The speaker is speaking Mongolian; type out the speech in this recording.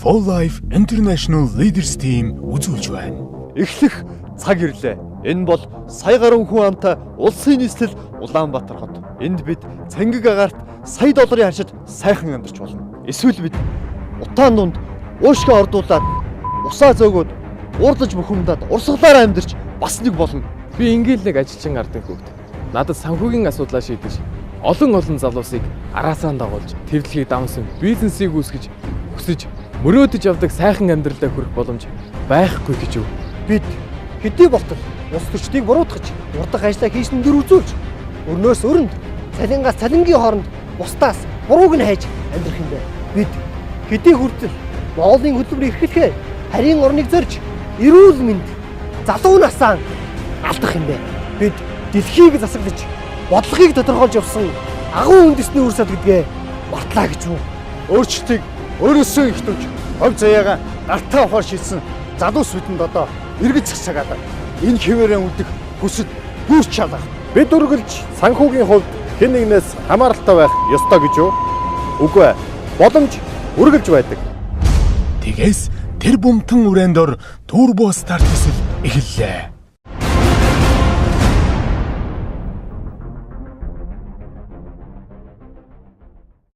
For Life International Leaders Team үзүүлж байна. Эхлэх цаг ирлээ. Энэ бол сая гаруй хүн амтай улсын нийслэл Улаанбаатар хот. Энд бид цангиг агаарт сая долларын хашид сайхан амьдарч болно. Эсвэл бид утаан дунд уушгаа ордуулаад усаа зөөгөөд уурлаж бухимдаад урсгалаараа амьдарч бас нэг болно. Би ингээл нэг ажилчин ардын хүүхэд. Надад санхүүгийн асуудлаа шийдэж олон залуусыг араасаа дагуулж тэвдлэгийг давсан бизнесийг үүсгэж өсөж мөрөөдөж явдаг сайхан амьдралаа хүрэх боломж байхгүй гэж юу? Бид хэдий болтол ус төрчдийг буруутгаж урдах ажлаа хийсэн дөр үзүүлж өрнөөс өрөнд цалингаас цалингийн хооронд бусдаас бурууг нь хайж амьдрах юм бэ. Бид хэдий хүртэл Монголын хөдөлмөрийг эрхлэхээр харийн орныг зорж эрүүл мэнд залуу насаа алдах юм бэ. Бид дэлхийг засаглаж бодлогыг тодорхойлж явсан агуу үндэсний үр сад гэдгээ мартлаа гэж юу? Өөрчлөлтийг өөрөөсөө ихтүүлж хов заяагаа гартаа ухаар шийдсэн залуус бидэнд одоо эргэж цагаад энэ хിവэрэн үлдэх хүсэл бүрч чадах. Бид үргэлж санхүүгийн хувьд хэн нэгнээс хамааралтай байх ёстой гэж юу? Үгүй ээ. Боломж үргэлж байдаг. Тэгээс тэр бумтан үрээн дор турбо старт эхэллээ.